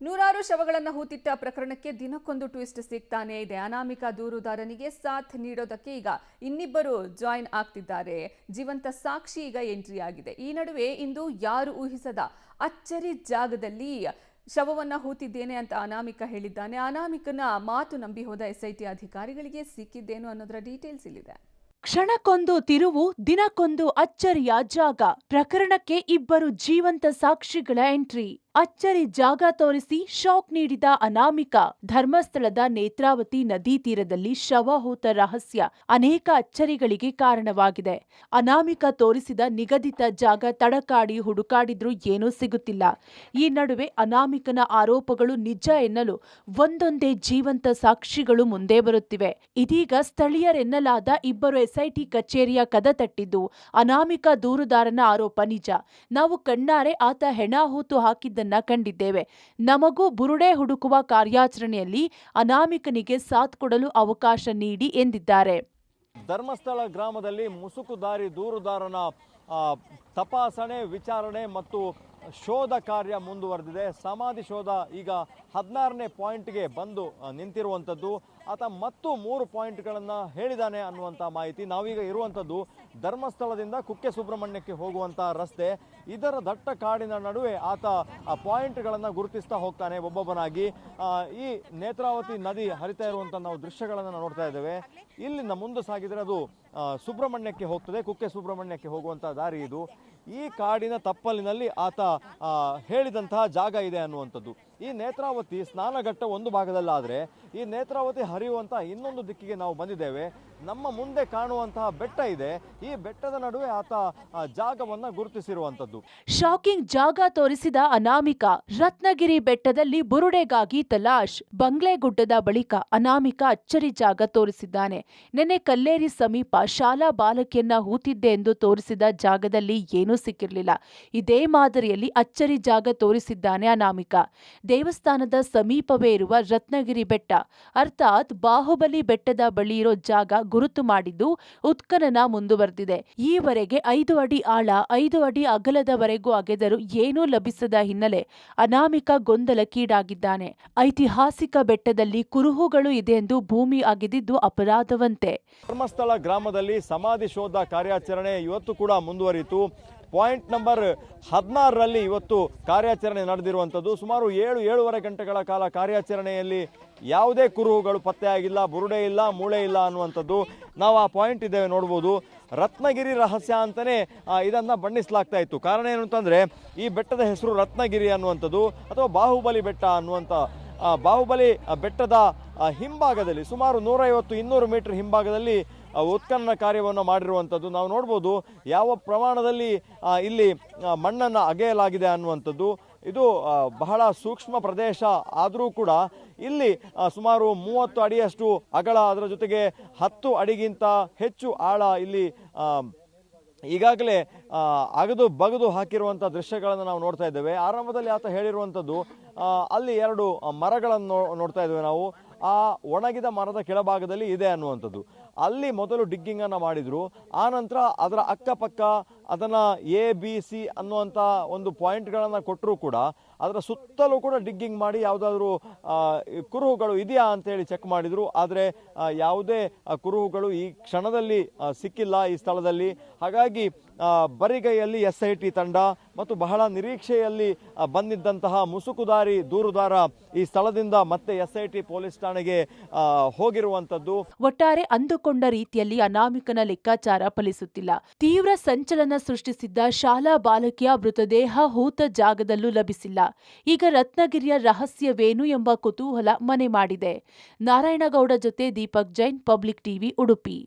ನೂರಾರು ಶವಗಳನ್ನು ಹೂತಿಟ್ಟ ಪ್ರಕರಣಕ್ಕೆ ದಿನಕ್ಕೊಂದು ಟ್ವಿಸ್ಟ್ ಸಿಗ್ತಾನೆ ಇದೆ. ಅನಾಮಿಕ ದೂರುದಾರನಿಗೆ ಸಾಥ್ ನೀಡೋದಕ್ಕೆ ಈಗ ಇನ್ನಿಬ್ಬರು ಜಾಯಿನ್ ಆಗ್ತಿದ್ದಾರೆ. ಜೀವಂತ ಸಾಕ್ಷಿ ಈಗ ಎಂಟ್ರಿ ಆಗಿದೆ. ಈ ನಡುವೆ ಇಂದು ಯಾರು ಊಹಿಸದ ಅಚ್ಚರಿ ಜಾಗದಲ್ಲಿ ಶವವನ್ನ ಹೂತಿದ್ದೇನೆ ಅಂತ ಅನಾಮಿಕ ಹೇಳಿದ್ದಾನೆ. ಅನಾಮಿಕನ ಮಾತು ನಂಬಿ ಹೋದ ಎಸ್ಐಟಿ ಅಧಿಕಾರಿಗಳಿಗೆ ಸಿಕ್ಕಿದ್ದೇನು ಅನ್ನೋದರ ಡೀಟೇಲ್ಸ್ ಇಲ್ಲಿದೆ. ಕ್ಷಣಕ್ಕೊಂದು ತಿರುವು, ದಿನಕ್ಕೊಂದು ಅಚ್ಚರಿಯ ಜಾಗ. ಪ್ರಕರಣಕ್ಕೆ ಇಬ್ಬರು ಜೀವಂತ ಸಾಕ್ಷಿಗಳ ಎಂಟ್ರಿ. ಅಚ್ಚರಿ ಜಾಗ ತೋರಿಸಿ ಶಾಕ್ ನೀಡಿದ ಅನಾಮಿಕ. ಧರ್ಮಸ್ಥಳದ ನೇತ್ರಾವತಿ ನದಿ ತೀರದಲ್ಲಿ ಶವ ಹೂತ ರಹಸ್ಯ ಅನೇಕ ಅಚ್ಚರಿಗಳಿಗೆ ಕಾರಣವಾಗಿದೆ. ಅನಾಮಿಕ ತೋರಿಸಿದ ನಿಗದಿತ ಜಾಗ ತಡಕಾಡಿ ಹುಡುಕಾಡಿದ್ರೂ ಏನೂ ಸಿಗುತ್ತಿಲ್ಲ. ಈ ನಡುವೆ ಅನಾಮಿಕನ ಆರೋಪಗಳು ನಿಜ ಎನ್ನಲು ಒಂದೊಂದೇ ಜೀವಂತ ಸಾಕ್ಷಿಗಳು ಮುಂದೆ ಬರುತ್ತಿವೆ. ಇದೀಗ ಸ್ಥಳೀಯರೆನ್ನಲಾದ ಇಬ್ಬರು ಎಸ್ಐಟಿ ಕಚೇರಿಯ ಕದ ತಟ್ಟಿದ್ದು ಅನಾಮಿಕ ದೂರುದಾರನ ಆರೋಪ ನಿಜ. ನಾವು ಕಣ್ಣಾರೆ ಆತ ಹೆಣ ಹೂತು ಹಾಕಿದ್ದ ಕಂಡಿದ್ದೇವೆ. ನಮಗೂ ಬುರುಡೆ ಹುಡುಕುವ ಕಾರ್ಯಾಚರಣೆಯಲ್ಲಿ ಅನಾಮಿಕನಿಗೆ ಸಾಥ್ ಕೊಡಲು ಅವಕಾಶ ನೀಡಿ ಎಂದಿದ್ದಾರೆ. ಧರ್ಮಸ್ಥಳ ಗ್ರಾಮದಲ್ಲಿ ಮುಸುಕುದಾರಿ ದೂರುದಾರನ ತಪಾಸಣೆ, ವಿಚಾರಣೆ ಮತ್ತು ಶೋಧ ಕಾರ್ಯ ಮುಂದುವರೆದಿದೆ. ಸಮಾಧಿ ಶೋಧ ಈಗ 16ನೇ ಪಾಯಿಂಟ್ಗೆ ಬಂದು ನಿಂತಿರುವಂಥದ್ದು. ಆತ ಮತ್ತು 3 ಪಾಯಿಂಟ್ಗಳನ್ನು ಹೇಳಿದ್ದಾನೆ ಅನ್ನುವಂಥ ಮಾಹಿತಿ. ನಾವೀಗ ಇರುವಂಥದ್ದು ಧರ್ಮಸ್ಥಳದಿಂದ ಕುಕ್ಕೆ ಸುಬ್ರಹ್ಮಣ್ಯಕ್ಕೆ ಹೋಗುವಂಥ ರಸ್ತೆ. ಇದರ ದಟ್ಟ ಕಾಡಿನ ನಡುವೆ ಆತ ಪಾಯಿಂಟ್ಗಳನ್ನು ಗುರುತಿಸ್ತಾ ಹೋಗ್ತಾನೆ ಒಬ್ಬೊಬ್ಬನಾಗಿ. ಈ ನೇತ್ರಾವತಿ ನದಿ ಹರಿತಾ ಇರುವಂಥ ನಾವು ದೃಶ್ಯಗಳನ್ನು ನೋಡ್ತಾ ಇದ್ದೇವೆ. ಇಲ್ಲಿಂದ ಮುಂದೆ ಸಾಗಿದರೆ ಅದು ಸುಬ್ರಹ್ಮಣ್ಯಕ್ಕೆ ಹೋಗ್ತದೆ. ಕುಕ್ಕೆ ಸುಬ್ರಹ್ಮಣ್ಯಕ್ಕೆ ಹೋಗುವಂಥ ದಾರಿ ಇದು. ಈ ಕಾಡಿನ ತಪ್ಪಲಿನಲ್ಲಿ ಆತ ಹೇಳಿದಂತಹ ಜಾಗ ಇದೆ ಅನ್ನುವಂಥದ್ದು. ಈ ನೇತ್ರಾವತಿ ಸ್ನಾನಘಟ್ಟ ಒಂದು ಭಾಗದಲ್ಲಾದರೆ ಈ ನೇತ್ರಾವತಿ ಹರಿಯುವಂಥ ಇನ್ನೊಂದು ದಿಕ್ಕಿಗೆ ನಾವು ಬಂದಿದ್ದೇವೆ. ನಮ್ಮ ಮುಂದೆ ಕಾಣುವಂತಹ ಬೆಟ್ಟ ಇದೆ. ಈ ಬೆಟ್ಟದ ನಡುವೆ ಆತ ಜಾಗವನ್ನು ಗುರುತಿಸಿರುವಂಥದ್ದು. ಶಾಕಿಂಗ್ ಜಾಗ ತೋರಿಸಿದ ಅನಾಮಿಕ. ರತ್ನಗಿರಿ ಬೆಟ್ಟದಲ್ಲಿ ಬುರುಡೆಗಾಗಿ ತಲಾಶ್. ಬಂಗ್ಲೆಗುಡ್ಡದ ಬಳಿಕ ಅನಾಮಿಕ ಅಚ್ಚರಿ ಜಾಗ ತೋರಿಸಿದ್ದಾನೆ. ನೆನ್ನೆ ಕಲ್ಲೇರಿ ಸಮೀಪ ಶಾಲಾ ಬಾಲಕಿಯನ್ನ ಹೂತಿದ್ದೆ ಎಂದು ತೋರಿಸಿದ ಜಾಗದಲ್ಲಿ ಏನೂ ಸಿಕ್ಕಿರಲಿಲ್ಲ. ಇದೇ ಮಾದರಿಯಲ್ಲಿ ಅಚ್ಚರಿ ಜಾಗ ತೋರಿಸಿದ್ದಾನೆ ಅನಾಮಿಕ. ದೇವಸ್ಥಾನದ ಸಮೀಪವೇ ಇರುವ ರತ್ನಗಿರಿ ಬೆಟ್ಟ ಅರ್ಥಾತ್ ಬಾಹುಬಲಿ ಬೆಟ್ಟದ ಬಳಿ ಇರೋ ಜಾಗ ಗುರುತು ಮಾಡಿದ್ದು ಉತ್ಖನನ ಮುಂದುವರೆದಿದೆ. ಈವರೆಗೆ 5 ಅಡಿ ಆಳ, 5 ಅಡಿ ಅಗಲದವರೆಗೂ ಅಗೆದರೂ ಏನೂ ಲಭಿಸದ ಹಿನ್ನೆಲೆ ಅನಾಮಿಕ ಗೊಂದಲಕ್ಕೀಡಾಗಿದ್ದಾನೆ. ಐತಿಹಾಸಿಕ ಬೆಟ್ಟದಲ್ಲಿ ಕುರುಹುಗಳು ಇದೆ ಎಂದು ಭೂಮಿ ಅಗೆದಿದ್ದು ಅಪರಾಧವಂತೆ. ಧರ್ಮಸ್ಥಳ ಗ್ರಾಮದಲ್ಲಿ ಸಮಾಧಿ ಶೋಧ ಕಾರ್ಯಾಚರಣೆ ಇವತ್ತು ಕೂಡ ಮುಂದುವರಿಯಿತು. ಪಾಯಿಂಟ್ ನಂಬರ್ 16ರಲ್ಲಿ ಇವತ್ತು ಕಾರ್ಯಾಚರಣೆ ನಡೆದಿರುವಂಥದ್ದು. ಸುಮಾರು 7-7.5 ಗಂಟೆಗಳ ಕಾಲ ಕಾರ್ಯಾಚರಣೆಯಲ್ಲಿ ಯಾವುದೇ ಕುರುಹುಗಳು ಪತ್ತೆಯಾಗಿಲ್ಲ, ಬುರುಡೆ ಇಲ್ಲ, ಮೂಳೆ ಇಲ್ಲ ಅನ್ನುವಂಥದ್ದು. ನಾವು ಆ ಪಾಯಿಂಟ್ ಇದ್ದೇವೆ ನೋಡ್ಬೋದು. ರತ್ನಗಿರಿ ರಹಸ್ಯ ಅಂತಲೇ ಇದನ್ನು ಬಣ್ಣಿಸಲಾಗ್ತಾ ಇತ್ತು. ಕಾರಣ ಏನು ಅಂತಂದರೆ ಈ ಬೆಟ್ಟದ ಹೆಸರು ರತ್ನಗಿರಿ ಅನ್ನುವಂಥದ್ದು ಅಥವಾ ಬಾಹುಬಲಿ ಬೆಟ್ಟ ಅನ್ನುವಂಥ. ಬಾಹುಬಲಿ ಬೆಟ್ಟದ ಹಿಂಭಾಗದಲ್ಲಿ ಸುಮಾರು 150-200 ಮೀಟರ್ ಹಿಂಭಾಗದಲ್ಲಿ ಉತ್ಖನನ ಕಾರ್ಯವನ್ನು ಮಾಡಿರುವಂಥದ್ದು ನಾವು ನೋಡ್ಬೋದು. ಯಾವ ಪ್ರಮಾಣದಲ್ಲಿ ಇಲ್ಲಿ ಮಣ್ಣನ್ನು ಅಗೆಯಲಾಗಿದೆ ಅನ್ನುವಂಥದ್ದು. ಇದು ಬಹಳ ಸೂಕ್ಷ್ಮ ಪ್ರದೇಶ ಆದರೂ ಕೂಡ ಇಲ್ಲಿ ಸುಮಾರು 30 ಅಡಿಯಷ್ಟು ಅಗಲ, ಅದರ ಜೊತೆಗೆ 10 ಅಡಿಗಿಂತ ಹೆಚ್ಚು ಆಳ ಇಲ್ಲಿ ಈಗಾಗಲೇ ಅಗದು ಬಗದು ಹಾಕಿರುವಂಥ ದೃಶ್ಯಗಳನ್ನು ನಾವು ನೋಡ್ತಾ ಇದ್ದೇವೆ. ಆರಂಭದಲ್ಲಿ ಆತ ಹೇಳಿರುವಂಥದ್ದು ಅಲ್ಲಿ 2 ಮರಗಳನ್ನು ನೋಡ್ತಾ ಇದ್ದೇವೆ ನಾವು. ಆ ಒಣಗಿದ ಮರದ ಕೆಳಭಾಗದಲ್ಲಿ ಇದೆ ಅನ್ನುವಂಥದ್ದು. ಅಲ್ಲಿ ಮೊದಲು ಡಿಗ್ಗಿಂಗನ್ನು ಮಾಡಿದರು. ಆನಂತರ ಅದರ ಅಕ್ಕಪಕ್ಕ ಅದನ್ನು ABC ಅನ್ನುವಂಥ ಒಂದು ಪಾಯಿಂಟ್ಗಳನ್ನು ಕೊಟ್ಟರೂ ಕೂಡ ಅದರ ಸುತ್ತಲೂ ಕೂಡ ಡಿಗ್ಗಿಂಗ್ ಮಾಡಿ ಯಾವುದಾದ್ರೂ ಕುರುಹುಗಳು ಇದೆಯಾ ಅಂತೇಳಿ ಚೆಕ್ ಮಾಡಿದರು. ಆದರೆ ಯಾವುದೇ ಕುರುಹುಗಳು ಈ ಕ್ಷಣದಲ್ಲಿ ಸಿಕ್ಕಿಲ್ಲ ಈ ಸ್ಥಳದಲ್ಲಿ. ಹಾಗಾಗಿ ಬರಿಗೈಯಲ್ಲಿ SIT ತಂಡ ಮತ್ತು ಬಹಳ ನಿರೀಕ್ಷೆಯಲ್ಲಿ ಬಂದಿದ್ದಂತಹ ಮುಸುಕುದಾರಿ ದೂರುದಾರ ಈ ಸ್ಥಳದಿಂದ ಮತ್ತೆ SIT ಪೊಲೀಸ್ ಠಾಣೆಗೆ ಹೋಗಿರುವಂಥದ್ದು. ಒಟ್ಟಾರೆ ಅಂದುಕೊಂಡ ರೀತಿಯಲ್ಲಿ ಅನಾಮಿಕನ ಲೆಕ್ಕಾಚಾರ ಫಲಿಸುತ್ತಿಲ್ಲ. ತೀವ್ರ ಸಂಚಲನ ಸೃಷ್ಟಿಸಿದ್ದ ಶಾಲಾ ಬಾಲಕಿಯ ಮೃತದೇಹ ಹೂತ ಜಾಗದಲ್ಲೂ ಲಭಿಸಿಲ್ಲ. ಈಗ ರತ್ನಗಿರಿಯ ರಹಸ್ಯವೇನು ಎಂಬ ಕುತೂಹಲ ಮನೆ ಮಾಡಿದೆ. ನಾರಾಯಣಗೌಡ ಜೊತೆ ದೀಪಕ್ ಜೈನ್, ಪಬ್ಲಿಕ್ ಟಿವಿ, ಉಡುಪಿ.